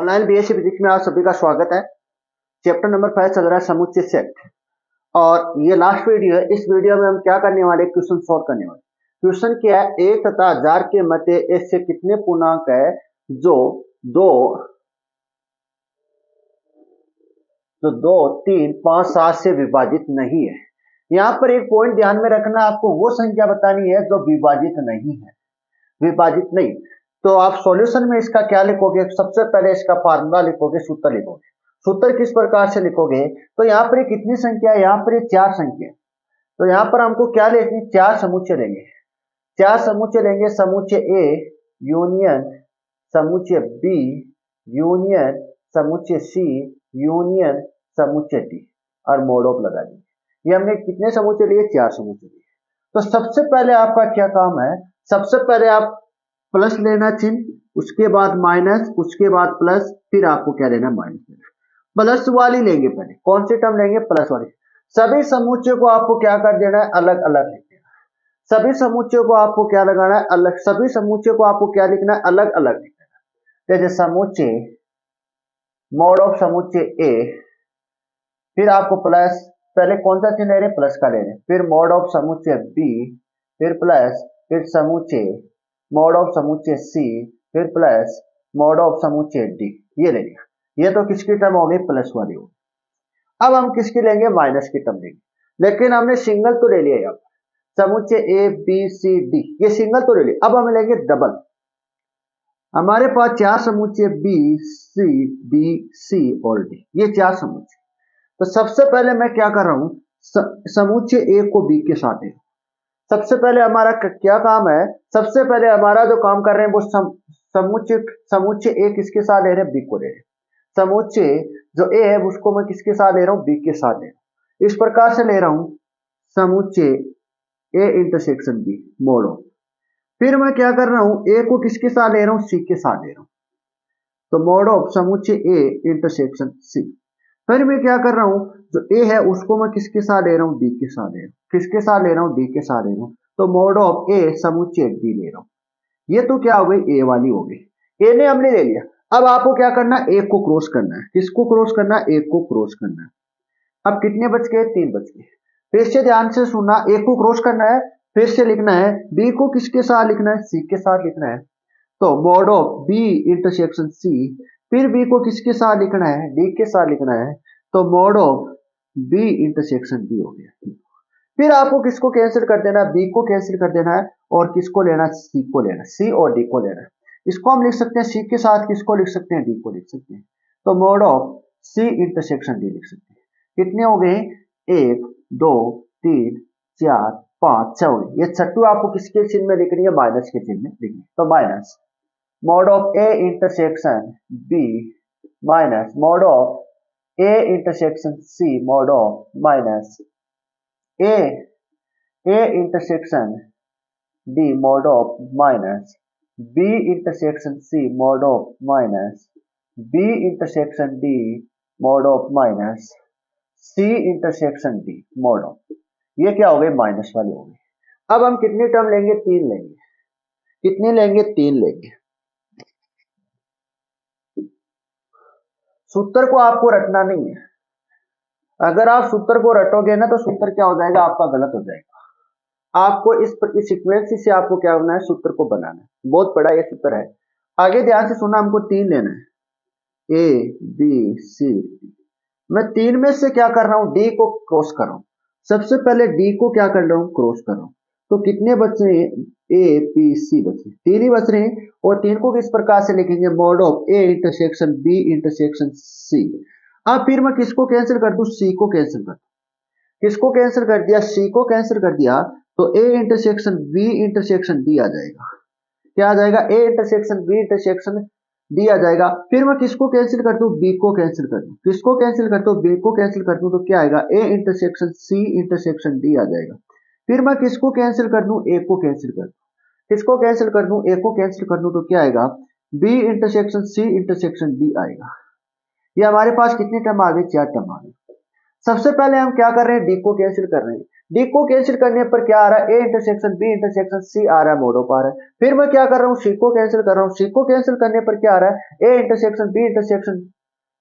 Online BSc physics में आप सभी का स्वागत है। चैप्टर नंबर 5 चल रहा है समुच्चय सेट और ये लास्ट वीडियो है। इस वीडियो में हम क्या करने वाले, क्वेश्चन सॉल्व करने वाले। क्वेश्चन क्या है, 1 तथा 1000 के मध्य ऐसे कितने पूर्णांक है जो 2, 3, 5, 7 से विभाजित नहीं है। यहाँ पर एक पॉइंट ध्यान में रखना, आपको वो संख्या बतानी है जो विभाजित नहीं है, विभाजित नहीं। तो आप सॉल्यूशन में इसका क्या लिखोगे, सबसे पहले इसका फार्मूला लिखोगे, सूत्र लिखोगे। सूत्र किस प्रकार से लिखोगे, तो यहाँ पर कितनी संख्या है, यहाँ पर 4 संख्या। तो यहाँ पर हमको क्या लेंगे, 4 समुच्चय लेंगे। 4 समुच्चय लेंगे, समुच्चय ए यूनियन समुच्चय बी यूनियन समुच्चय सी यूनियन समुच्चय डी और मोड ऑफ लगा देंगे। ये हमने कितने समुच्चय लिए, 4 समुच्चय लिए। तो सबसे पहले आपका क्या काम है, सबसे पहले आप प्लस लेना चिन्ह, उसके बाद माइनस, उसके बाद प्लस, फिर आपको क्या लेना, माइनस लेना। प्लस वाली लेंगे पहले, कौन सी टर्म लेंगे, प्लस वाली। सभी समुच्चय को आपको क्या कर देना है, अलग अलग लिख देना। सभी समुच्चय को आपको क्या लगाना है, अलग। सभी समुच्चय को आपको क्या लिखना है, अलग अलग लिख देना। जैसे समुच्चय मोड ऑफ समुच्चय ए, फिर आपको प्लस, पहले कौन सा चिन्ह ले रहे, प्लस का ले रहे, फिर मोड ऑफ समुच्चय बी, फिर प्लस, फिर समुच्चय मोड ऑफ समुच्चय सी, फिर प्लस मोड ऑफ समुच्चय डी। ये ले लिया। ये तो किसकी टर्म हो गई, प्लस वाली हो गई। अब हम किसकी लेंगे, माइनस की टर्म लेंगे। लेकिन हमने सिंगल तो ले लिया, यहाँ समुच्चय ए बी सी डी, ये सिंगल तो ले लिया। अब हम लेंगे डबल। हमारे पास 4 समुच्चय बी सी डी सी और डी, ये 4 समुच्चय। तो सबसे पहले मैं क्या कर रहा हूं, समुच्चय ए को बी के साथ है। सबसे पहले हमारा क्या काम है, सबसे पहले हमारा जो काम कर रहे हैं वो समुच्चय ए किसके साथ ले रहे हैं, बी को ले रहे हैं। समुच्चय जो ए है उसको मैं किसके साथ ले रहा हूं, बी के साथ ले रहा हूं। इस प्रकार से ले रहा हूं, समुच्चय A intersection B mod of. फिर मैं क्या कर रहा हूं, ए को किसके साथ ले रहा हूं, सी के साथ ले रहा हूं। तो मोड ऑफ समुच्चय ए इंटरसेक्शन सी। फिर मैं क्या कर रहा हूं, जो ए है उसको मैं किसके साथ ले रहा हूं, डी के साथ ले रहा हूं। किसके साथ ले रहा हूं, डी के साथ ले रहा हूं। तो मोड ऑफ ए समुच्चय डी ले रहा हूं। ये तो क्या हो गई, ए वाली हो गई। ए ने हमने ले लिया। अब आपको क्या करना है, ए को क्रॉस करना है। किसको क्रॉस करना है, ए को क्रॉस करना है। अब कितने बच गए, 3 बच गए। फिर से ध्यान से सुनना, ए को क्रॉस करना है, फिर से लिखना है, बी को किसके साथ लिखना है, सी के साथ लिखना है। तो mod of B intersection C, फिर बी को किसके साथ लिखना है, डी के साथ लिखना है। तो mod of B intersection D हो गया। फिर आपको किसको कैंसिल कर देना है, बी को कैंसिल कर देना है और किसको लेना है, सी को लेना है, सी और डी को लेना है। इसको हम लिख सकते हैं सी के साथ किसको लिख सकते हैं, डी को लिख सकते हैं। तो mod of C intersection D लिख सकते हैं। कितने हो गए, 1 2 3 4 5 6। ये छठू आपको किसके चिन्ह में लिखनी है, माइनस के चिन्ह में लिखनी है। तो minus mod of A intersection B minus mod of A intersection C mod of minus A intersection D mod of minus B intersection C mod of minus B intersection D mod of minus C intersection D mod of. ये क्या हो गए, minus वाली हो गई। अब हम कितनी टर्म लेंगे, 3 लेंगे। कितनी लेंगे, 3 लेंगे। सूत्र को आपको रटना नहीं है। अगर आप सूत्र को रटोगे ना तो सूत्र क्या हो जाएगा, आपका गलत हो जाएगा। आपको इस सीक्वेंस से आपको क्या करना है, सूत्र को बनाना है। बहुत बड़ा ये सूत्र है। आगे ध्यान से सुना, हमको 3 लेना है, ए बी सी। मैं 3 में से क्या कर रहा हूं, डी को क्रॉस कर रहा हूं। सबसे पहले डी को क्या कर रहा हूं, क्रॉस कर रहा हूं। तो कितने बच रहे हैं, ए बी सी बच रहे, 3 ही बच रहे हैं। और 3 को किस प्रकार से लिखेंगे, mod of A intersection B intersection C. अब फिर मैं किसको कैंसिल कर दूं, सी को कैंसिल कर दूं। किसको कैंसिल कर दिया, सी को कैंसिल कर दिया। तो A intersection B intersection D आ जाएगा। क्या आ जाएगा, A intersection B intersection D आ जाएगा। फिर मैं किसको कैंसिल कर दूं, बी को कैंसिल कर दूं। किसको कैंसिल कर दूं, बी को कैंसिल कर दूं। तो क्या आएगा, A intersection C intersection D आ जाएगा। फिर मैं किसको कैंसिल कर दूं, ए को कैंसिल कर दूं। किसको कैंसिल कर दूं, ए को कैंसिल कर दूं। तो क्या आएगा, B intersection C intersection D आएगा। ये हमारे पास कितनी टर्म आ गई, 4 टर्म आ गई। सबसे पहले हम क्या कर रहे हैं, डी को कैंसिल कर रहे हैं। डी को कैंसिल करने पर क्या आ रहा है, A intersection B intersection C आ रहा है, मोड ऑफ आ रहा है। फिर मैं क्या कर रहा हूँ, सी को कैंसिल कर रहा हूँ, सी को कैंसिल करने पर क्या आ रहा है, A intersection B intersection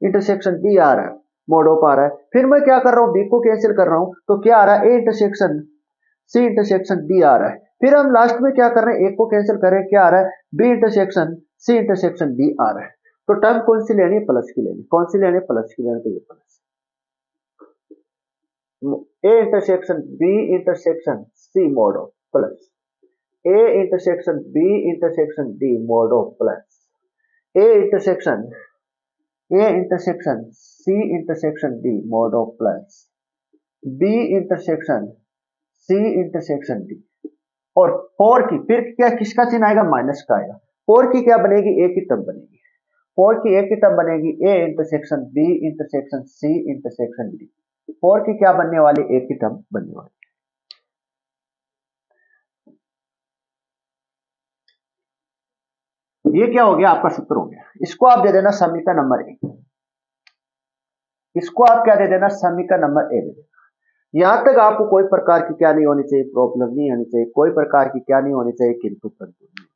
intersection D आ रहा है, मोड ऑफ आ रहा है। फिर मैं क्या कर रहा हूँ, बी को कैंसिल कर रहा हूँ तो क्या आ रहा है, A intersection C intersection D आ रहा है। फिर हम लास्ट में क्या कर रहे हैं, एक को कैंसिल कर रहे हैं, क्या आ रहा है, B intersection C intersection D आ रहा है। तो टर्म कौन सी लेनी है, प्लस की लेनी, कौन सी लेनी, प्लस की लेनी, तो ये plus. A intersection B intersection C mod of plus, A intersection B intersection D mod of plus, A intersection C intersection D mod of plus, B intersection C intersection D. और four की फिर क्या, किसका चिन्ह आएगा, minus का आएगा। Four की क्या बनेगी, ए की टर्म बनेगी, फोर की ए की टर्म बनेगी, A intersection B intersection C intersection D. Four की क्या बनने वाली, ए की टर्म बनने वाली। ये क्या हो गया, आपका सूत्र हो गया। इसको आप दे देना समीकरण नंबर ए, इसको आप क्या दे देना, समीकरण नंबर ए दे देना। यहां तक आपको कोई प्रकार की क्या नहीं होनी चाहिए, प्रॉब्लम नहीं होनी चाहिए, कोई प्रकार की क्या नहीं होनी चाहिए, किंतु परंतु नहीं।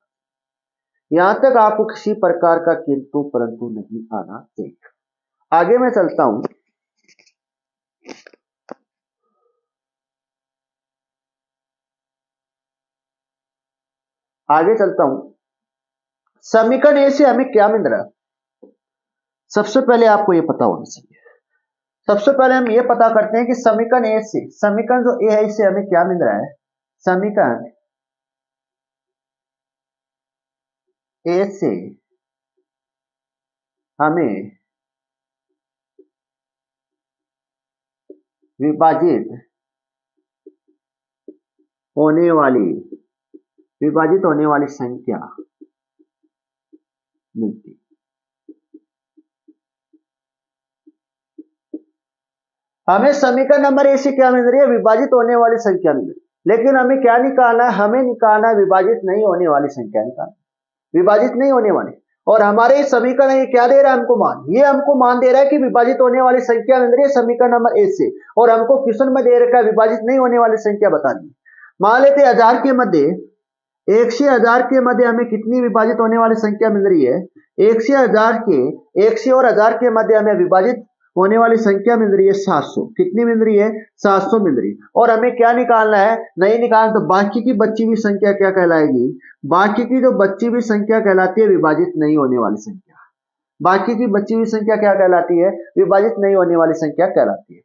यहां तक आपको किसी प्रकार का किंतु परंतु नहीं आना चाहिए। आगे मैं चलता हूं, आगे चलता हूं। समीकरण ए से हमें क्या मिल रहा है, सबसे पहले आपको यह पता होना चाहिए। सबसे पहले हम ये पता करते हैं कि समीकरण ए से, समीकरण जो ए है इससे हमें क्या मिल रहा है, समीकरण ए से हमें विभाजित होने वाली संख्या मिलती। हमें समीकरण नंबर ए से क्या मिल रही है, विभाजित होने वाली संख्या मिल रही है। लेकिन हमें क्या निकालना है, हमें निकालना है विभाजित नहीं होने वाली संख्या निकालना, विभाजित नहीं होने वाली। और हमारे समीकरण ये क्या दे रहा है हमको मान, ये हमको मान दे रहा है कि विभाजित होने वाली संख्या मिल रही है समीकरण नंबर ए से, और हमको क्वेश्चन में दे रखा है विभाजित नहीं होने वाली संख्या बतानी है। मान लेते 1000 के मध्य, 1 से 1000 के मध्य हमें कितनी विभाजित होने वाली संख्या मिल रही है, 1 से 1000 के, 1 से और 1000 के मध्य हमें विभाजित होने वाली संख्या मिल रही है 700। कितनी मिल रही है, 700 मिल रही है। और हमें क्या निकालना है, नहीं निकालना तो बाकी की बची हुई संख्या क्या कहलाएगी, बाकी की जो बची हुई संख्या कहलाती है विभाजित नहीं होने वाली संख्या। बाकी की बची हुई संख्या क्या कहलाती है, विभाजित नहीं होने वाली संख्या कहलाती है।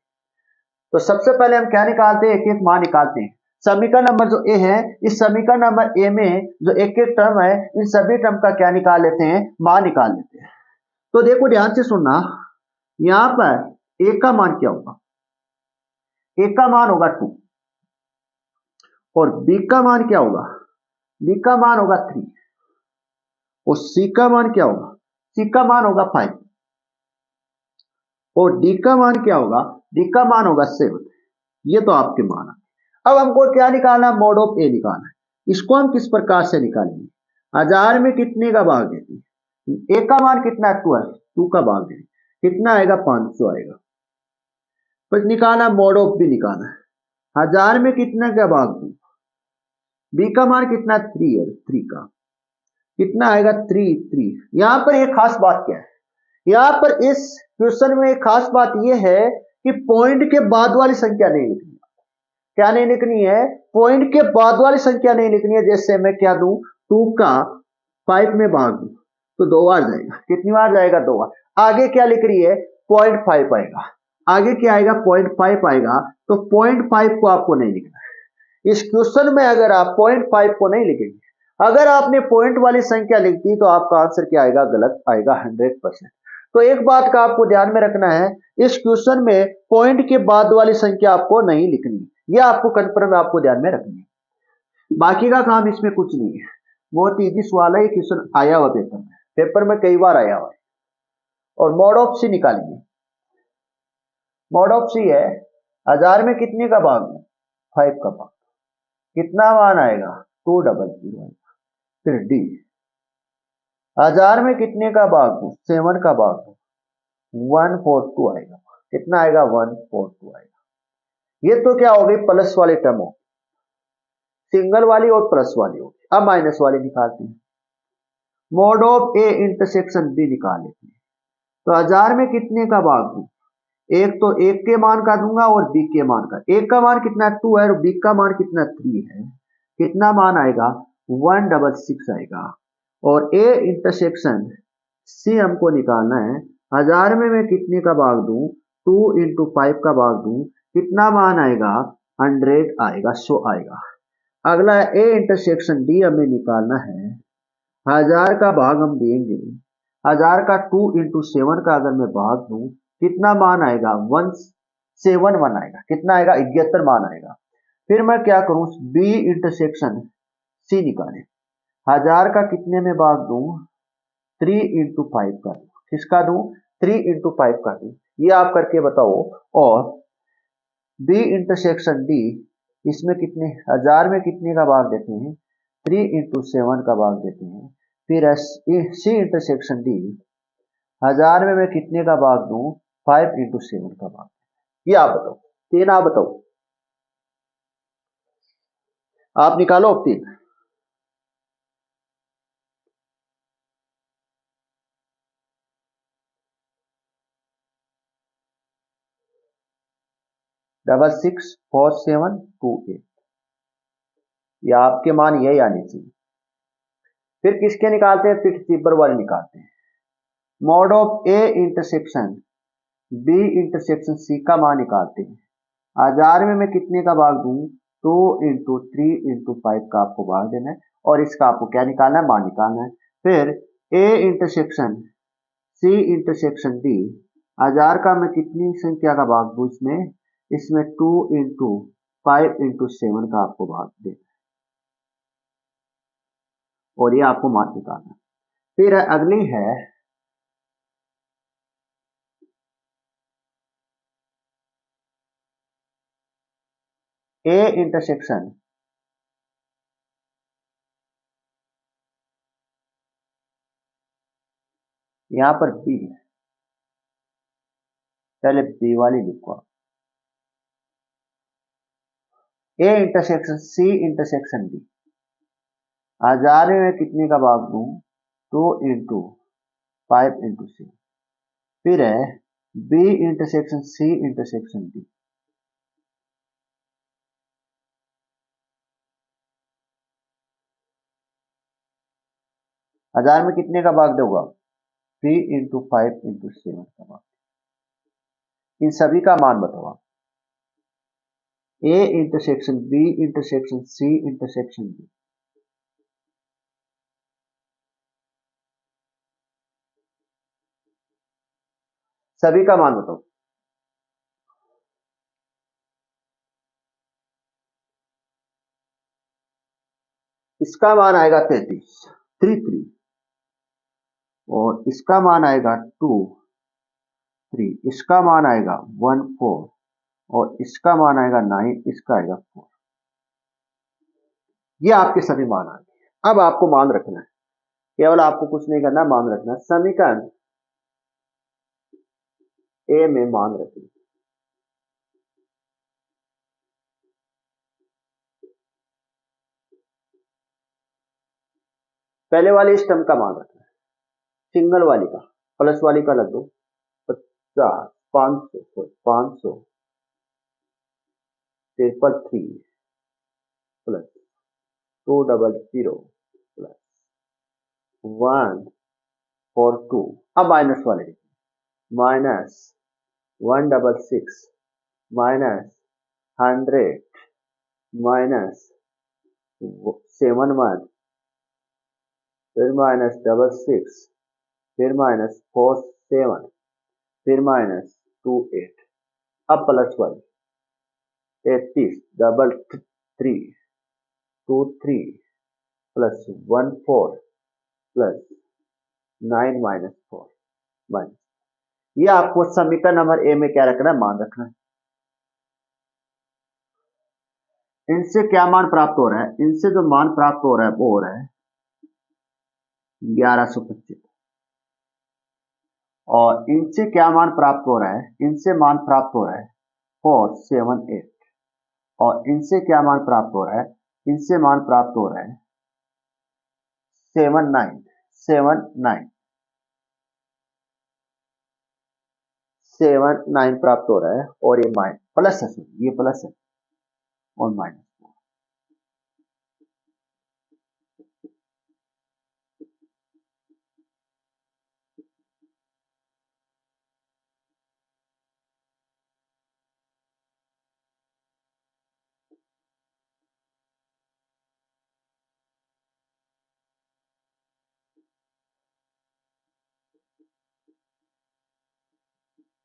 तो सबसे पहले हम क्या निकालते हैं, एक एक मान निकालते हैं। समीकरण नंबर जो ए है, इस समीकरण नंबर ए में जो एक एक टर्म है, इन सभी टर्म का क्या निकाल लेते हैं, मान निकाल लेते हैं। तो देखो ध्यान से सुनना, यहां पर ए का मान क्या होगा, ए का मान होगा 2, और बी का मान क्या होगा, बी का मान होगा 3, और सी का मान क्या होगा, सी का मान होगा 5, और डी का मान क्या होगा, डी का मान होगा 7। ये तो आपके मान है। अब हमको क्या निकालना, मोड ऑफ ए निकालना है। इसको हम किस प्रकार से निकालेंगे, 1000 में कितने का भाग देते, ए का मान कितना है 12, 2 का भाग देंगे, कितना आएगा 500 आएगा। फिर निकालना मोड ऑफ बी निकालना है, 1000 में कितने का भाग दूं, बी का मान कितना 3 है, 3 का कितना आएगा 3। यहां पर एक खास बात क्या है, यहां पर इस क्वेश्चन में एक खास बात यह है कि पॉइंट के बाद वाली संख्या नहीं लिखनी। क्या नहीं लिखनी है, पॉइंट के बाद वाली संख्या नहीं लिखनी है। जैसे मैं क्या दूं, 2 का 5 में भाग दूं तो 2 बार जाएगा, कितनी बार जाएगा, 2 बार। आगे क्या लिख रही है, 0.5 आएगा, आगे क्या आएगा 0.5 आएगा। तो 0.5 को आपको नहीं लिखना है इस क्वेश्चन में। अगर आप 0.5 को नहीं लिखेंगे, अगर आपने पॉइंट वाली संख्या लिख दी तो आपका आंसर क्या आएगा, गलत आएगा 100%। तो एक बात का आपको ध्यान में रखना है, इस क्वेश्चन में पॉइंट के बाद वाली संख्या आपको नहीं लिखनी, यह आपको कंफर्म आपको ध्यान में रखनी है। बाकी का काम इसमें कुछ नहीं है, बहुत इजी सवाल है, ये क्वेश्चन आया हुआ पेपर में कई बार आया हुआ है। और मोड ऑफ सी निकालेंगे, मोड ऑफ सी है 1000 में कितने का भाग, 5 का भाग, कितना मान आएगा 200 आएगा। फिर डी 1000 में कितने का भाग दूं, 7 का भाग दूं, 142 आएगा, कितना आएगा 142 आएगा। ये तो क्या हो गई, प्लस वाली टर्म हो, सिंगल वाली और प्लस वाली होगी। अब माइनस वाली निकालते हैं, mod of A intersection B निकाल लेते हैं। तो 1000 में कितने का भाग दूं, एक तो एक के मान का दूंगा और बी के मान का। एक का मान कितना 2 है और बी का मान कितना 3 है, कितना मान आएगा 166 आएगा। और ए इंटरसेक्शन सी हमको निकालना है। 1000 में मैं कितने का भाग दूं, 2 इंटू 5 का भाग दूं, कितना मान आएगा 100 आएगा, 100 आएगा। अगला ए इंटरसेक्शन डी हमें निकालना है। 1000 का भाग हम देंगे, 1000 का 2 इंटू 7 का अगर मैं भाग दूं, कितना मान आएगा 171 आएगा, कितना आएगा 71 मान आएगा। फिर मैं क्या करूं, बी इंटरसेक्शन सी निकालें। 1000 का कितने में भाग दूं, 3 इंटू 5 का दूं, किसका दूं 3 इंटू 5 का दूं, ये आप करके बताओ। और बी इंटरसेक्शन डी, इसमें कितने 1000 में कितने का भाग देते हैं, 3 इंटू 7 का भाग देते हैं। फिर सी इंटरसेक्शन डी, 1000 में मैं कितने का भाग दूं, 5 इंटू 7 का भाग। ये आप बताओ, तीन आप बताओ, आप निकालो तीन। डबल 64728, ये आपके मान यही आने चाहिए। फिर किसके निकालते हैं, फिर तिब्बर वाले निकालते हैं। Mod of A intersection B intersection C का मान निकालते हैं। 1000 में मैं कितने का भाग दूं, 2 इंटू 3 इंटू 5 का आपको भाग देना है और इसका आपको क्या निकालना है, मान निकालना है। फिर A intersection C intersection D, 1000 का मैं कितनी संख्या का भाग दूं, इसमें 2 इंटू 5 इंटू 7 का आपको भाग देना है और ये आपको मान निकालना है। फिर अगली है ए इंटरसेक्शन यहां पर बी है, पहले बी वाली लिखो। A intersection C intersection D, 1000 में कितने का भाग दूं, 2 इंटू 5 इंटू 6। फिर है B intersection C intersection D, 1000 में कितने का भाग दोगा, 3 इंटू 5 इंटू 7 का भाग। इन सभी का मान बताओ आप। A intersection B intersection C intersection D, सभी का मान बताओ। इसका मान आएगा 33, 33, और इसका मान आएगा 2, 3, इसका मान आएगा 1, 4, और इसका मान आएगा 9, इसका आएगा 4। ये आपके सभी मान आ गए। अब आपको मान रखना है, केवल आपको कुछ नहीं करना, मान रखना है। समीकरण ए में मान रखना, पहले वाले स्टम्प का मान रखना है, सिंगल वाली का, प्लस वाली का लग दो 50, 500, 500, 333 प्लस 200 प्लस 142। अब माइनस वाले, माइनस 166 माइनस 100 माइनस 71, फिर माइनस 66, फिर माइनस 47, फिर माइनस 28। अब प्लस वाली 33 double 3 23 plus 14 plus 9 minus 4 minus. ये आपको समीकरण नंबर ए में क्या रखना है, मान रखना है। इनसे क्या मान प्राप्त हो रहा है, इनसे जो मान प्राप्त हो रहा है वो हो रहा है 1125, और इनसे क्या मान प्राप्त हो रहा है, इनसे मान प्राप्त हो रहा है 478। और इनसे क्या मान प्राप्त हो रहा है, इनसे मान प्राप्त हो रहा है 79 प्राप्त हो रहा है, और ये माइनस प्लस है, ये प्लस है और माइनस।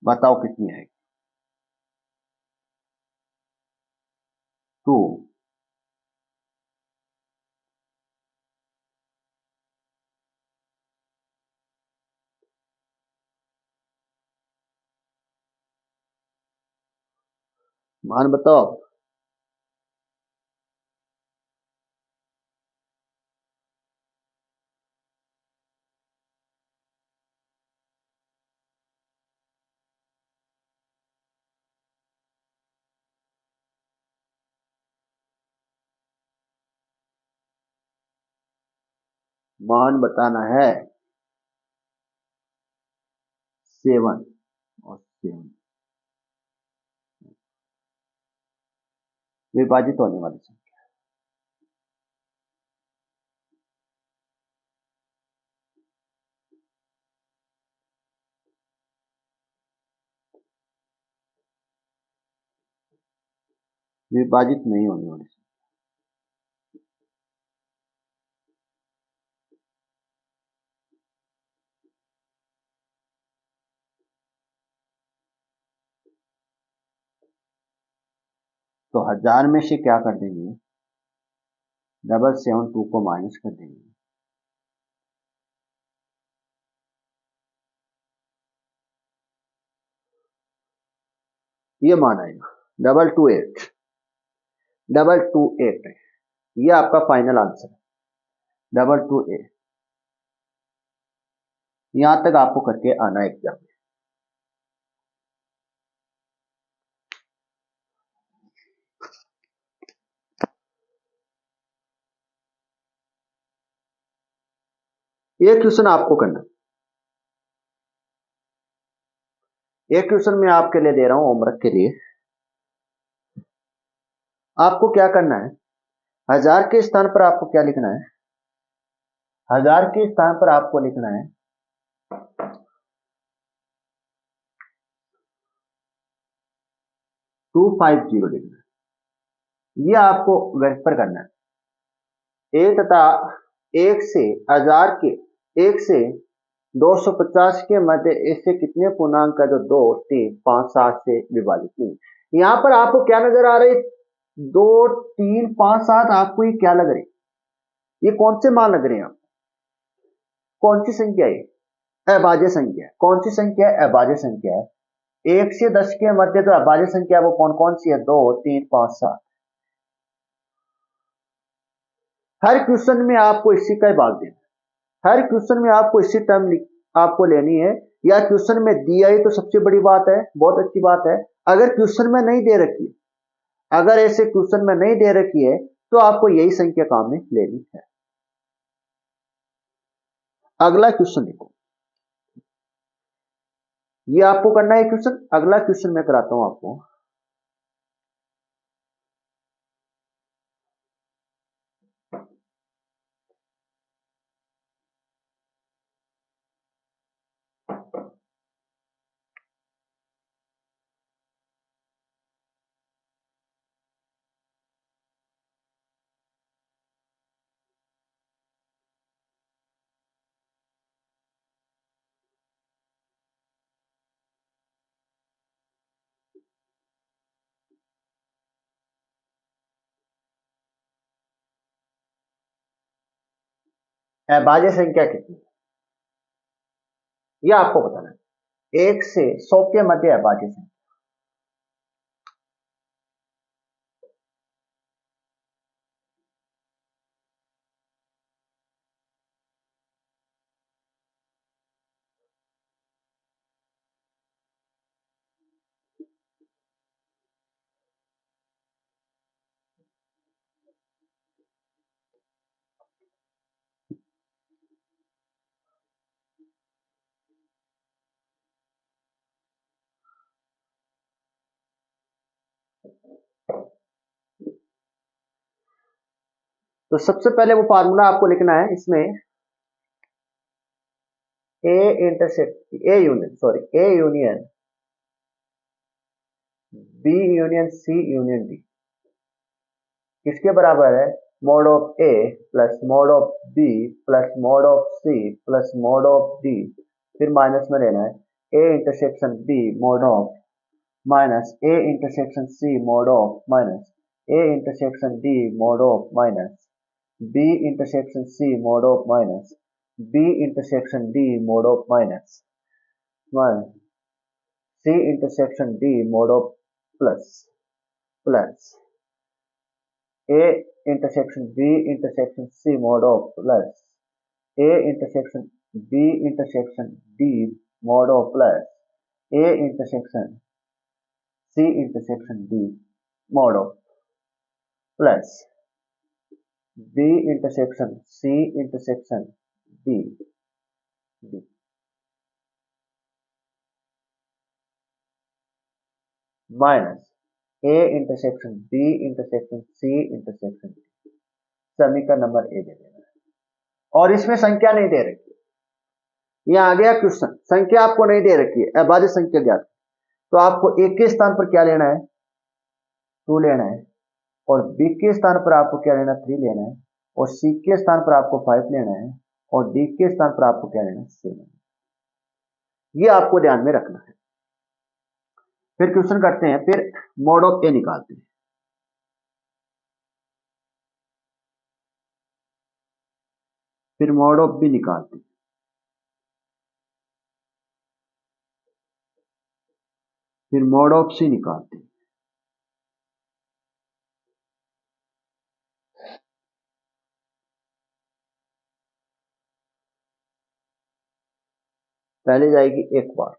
बताओ कितनी आएगी, 2। मान बताओ। मान बताना है 7 और 7 विभाजित होने वाली संख्या। विभाजित नहीं होने वाली संख्या। तो 1000 में से क्या कर देंगे, 772 को माइनस कर देंगे। ये मान आएगा 228 228 है, ये आपका फाइनल आंसर है 228। यहां तक आपको करके आना एग्जाम में। ये क्वेश्चन आपको करना, एक क्वेश्चन मैं आपके लिए दे रहा हूं होमवर्क के लिए। आपको क्या करना है, 1000 के स्थान पर आपको क्या लिखना है, 1000 के स्थान पर आपको लिखना है 250 लिखना है। ये आपको वेरीफाई करना है। एक तथा एक से 1000 के, एक से 250 के मध्य ऐसे कितने पूर्णांक का जो 2, 3, 5, 7 से विभाजित नहीं। यहां पर आपको क्या नजर आ रही, 2, 3, 5, 7, आपको ये क्या लग रही, ये कौन से मान लग रहे हैं, कौन सी संख्या है, अभाज्य संख्या है। कौन सी संख्या है, अभाज्य संख्या है। 1 से 10 के मध्य जो अभाज्य संख्या है वो कौन कौन सी है, 2, 3, 5, 7। हर क्वेश्चन में आपको इसी का भाग देना, हर क्वेश्चन में आपको इसी टर्म आपको लेनी है। या क्वेश्चन में दिया ही तो सबसे बड़ी बात है, बहुत अच्छी बात है। अगर क्वेश्चन में नहीं दे रखी है, अगर ऐसे क्वेश्चन में नहीं दे रखी है, तो आपको यही संख्या काम में लेनी है। अगला क्वेश्चन देखो, ये आपको करना है क्वेश्चन। अगला क्वेश्चन मैं कराता हूं आपको। अभाज्य संख्या कितनी है, यह आपको बताना है। 1 से 100 के मध्य अभाज्य संख्या। तो सबसे पहले वो फार्मूला आपको लिखना है इसमें, A union B union C union D किसके बराबर है, mod of A plus mod of B plus mod of C plus mod of D, फिर माइनस में लेना है A intersection B mod of minus A intersection C mod of minus A intersection D mod of minus B intersection C mod of minus B intersection D mod of minus C intersection D mod of plus plus A intersection B intersection C mod of plus A intersection B intersection D mod of plus A intersection C intersection D mod of plus B intersection C intersection D minus A intersection B intersection C intersection D। समीकरण number A दे देना है और इसमें संख्या नहीं दे रखी है। यहां आ गया क्वेश्चन, संख्या आपको नहीं दे रखी है, अभाज्य संख्या ज्ञात, तो आपको ए के स्थान पर क्या लेना है, 2 लेना है, और बी के स्थान पर आपको क्या लेना है, 3 लेना है, और सी के स्थान पर आपको 5 लेना है, और डी के स्थान पर आपको क्या लेना है, 7। ये आपको ध्यान में रखना है। फिर क्वेश्चन करते हैं, फिर मोड ऑफ ए निकालते हैं। फिर मोड ऑफ बी निकालते हैं। फिर मोड ऑफ सी निकालते हैं। पहले जाएगी एक बार,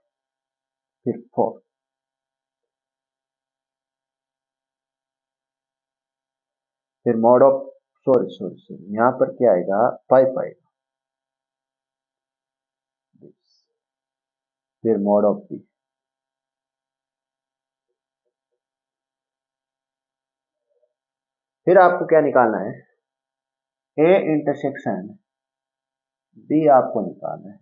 फिर 4, फिर मोड ऑफ सॉरी यहां पर क्या आएगा, 5 आएगा, फिर मोड ऑफ बी, फिर आपको क्या निकालना है, ए इंटरसेक्शन बी आपको निकालना है।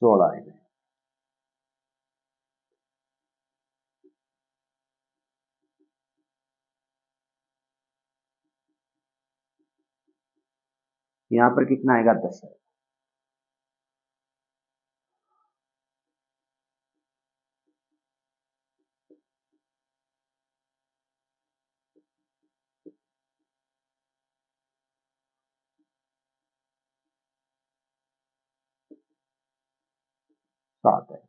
सोलह आएगा। यहां पर कितना आएगा, 10 आएगा। सात है।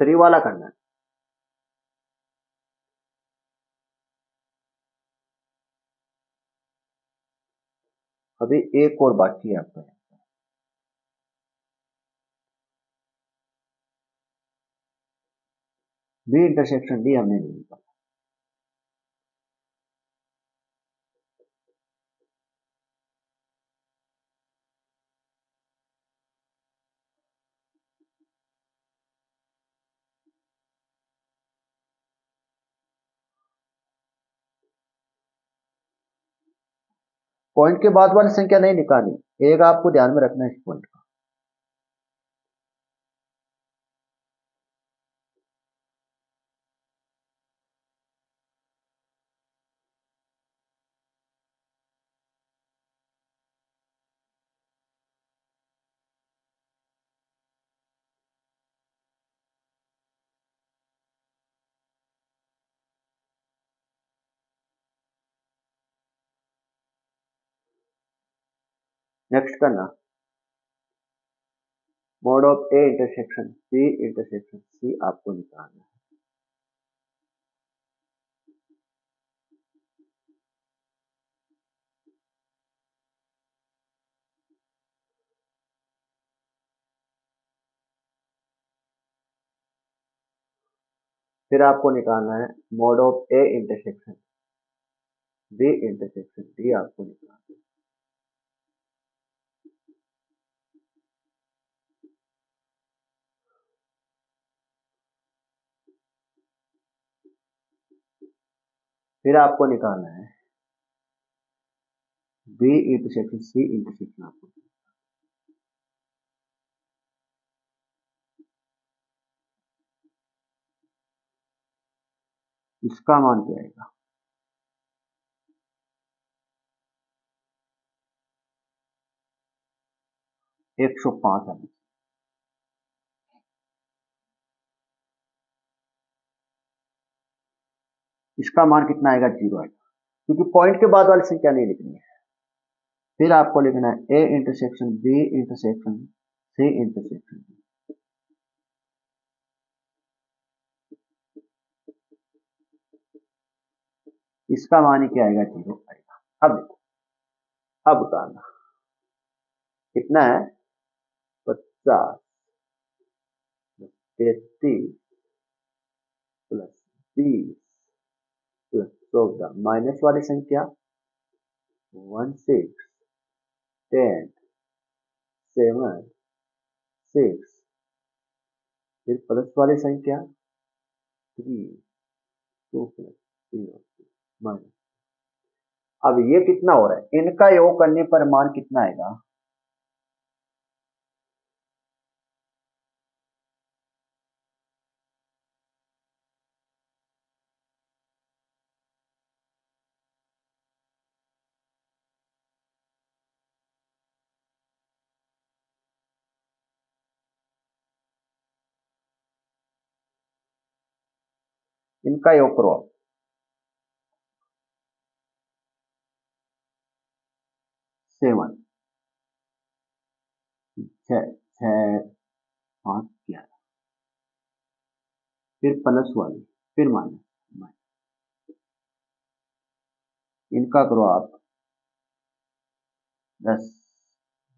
थ्री वाला करना है। अभी एक और बाकी है आपका, बी इंटरसेक्शन डी हमने नहीं निकाला। पॉइंट के बाद वाली संख्या नहीं निकालनी, एक आपको ध्यान में रखना है इस पॉइंट का। नेक्स्ट करना, mod of A intersection B intersection C आपको निकालना है। फिर आपको निकालना है mod of A intersection B intersection D आपको निकालना है। फिर आपको निकालना है बी इंटरसेक्शन सी इंटरसेक्शन आपको। इसका मान क्या आएगा? 105 आना। इसका मान कितना आएगा? 0 आएगा, क्योंकि पॉइंट के बाद वाली संख्या नहीं लिखनी है। फिर आपको लिखना है A intersection B intersection C intersection. इसका मान ही क्या आएगा? 0 आएगा। अब देखो, अब उतारना कितना है? 50 33 प्लस 20 प्लस 14 माइनस वाली संख्या 16 10 7 6, फिर प्लस वाली संख्या 3 2 प्लस 0 माइनस। अब ये कितना हो रहा है? इनका योग करने पर मान कितना आएगा? इनका योग करो आप। 7 6 6 5 11, फिर प्लस वाली, फिर माइनस माइनस। इनका करो आप 10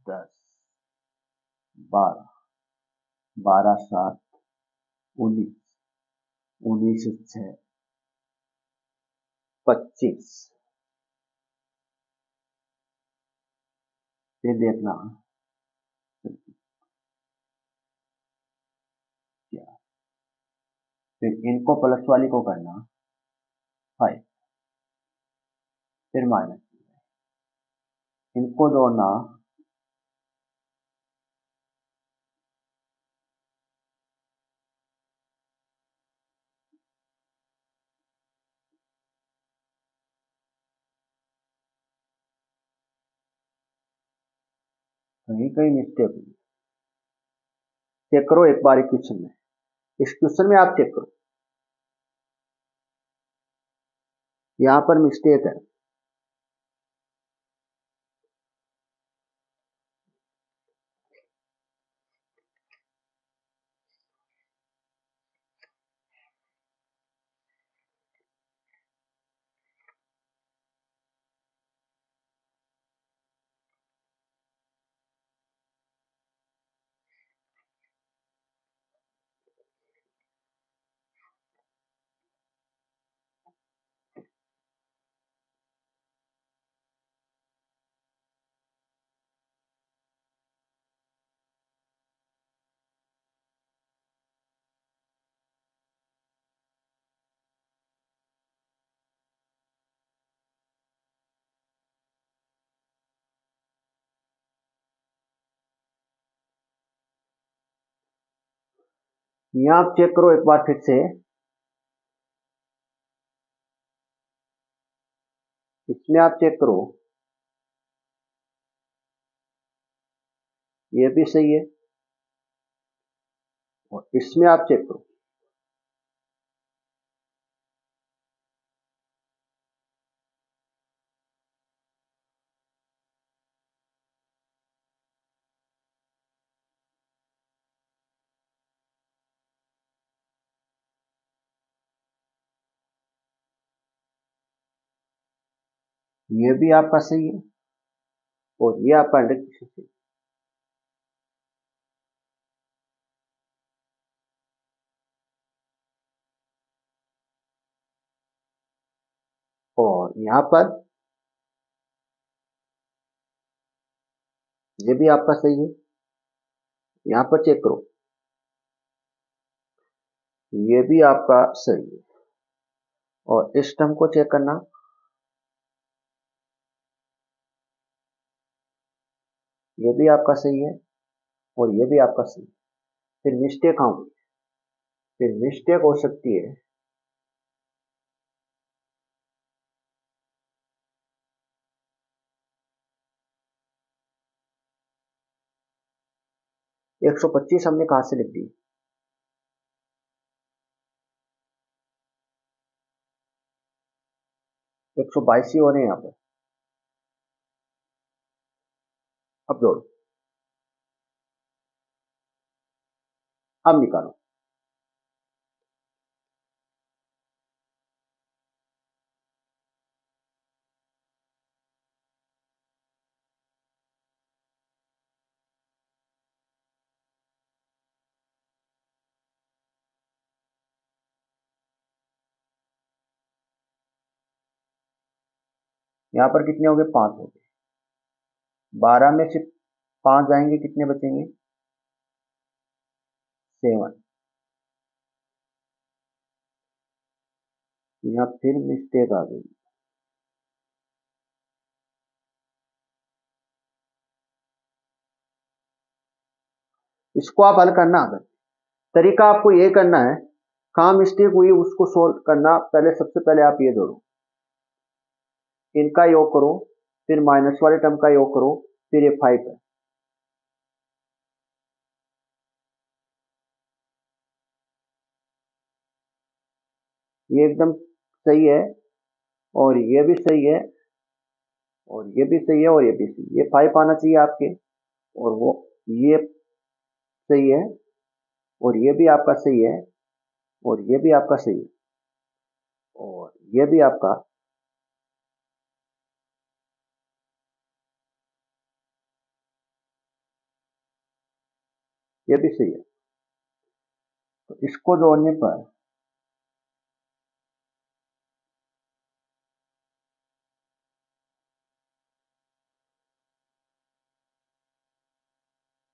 10 12 12 7 19 19 6 25। फिर देखना क्या, फिर इनको प्लस वाली को करना 5, फिर माइनस, इनको जोड़ना 5। कहीं कहीं मिस्टेक हुई, चेक करो एक बार क्वेश्चन में। इस क्वेश्चन में आप चेक करो, यहां पर मिस्टेक है। यहां आप चेक करो एक बार फिर से, इसमें आप चेक करो, ये भी सही है, और इसमें आप चेक करो, ये भी आपका सही है, और ये आपका 100% सही है। और यहां पर ये भी आपका सही है, यहां पर चेक करो, ये भी आपका सही है, और इस टर्म को चेक करना, ये भी आपका सही है, और ये भी आपका सही है। फिर मिस्टेक होगी, फिर मिस्टेक हो सकती है, एक 125 हमने कहां से लिख दी, 122 ही हो रहे हैं यहाँ पर। अब जोड़ो, अब निकालो, यहाँ पर कितने हो गए, 5 हो गए, 12 में से 5 जाएंगे, कितने बचेंगे, 7। यहाँ फिर मिस्टेक आ गई, इसको आप हल करना, अगर तरीका आपको ये करना है, कहाँ मिस्टेक हुई उसको सोल्व करना, पहले सबसे पहले आप ये जोड़ो, इनका योग करो, फिर माइनस वाले टर्म का योग करो, फिर ये 5 है, ये एकदम सही है, और ये भी सही है, और ये भी सही है, और ये भी सही है, ये 5 आना चाहिए आपके, और वो ये सही है, और ये भी आपका सही है, और ये भी आपका सही है, और ये भी आपका, ये भी सही है। तो इसको जोड़ने पर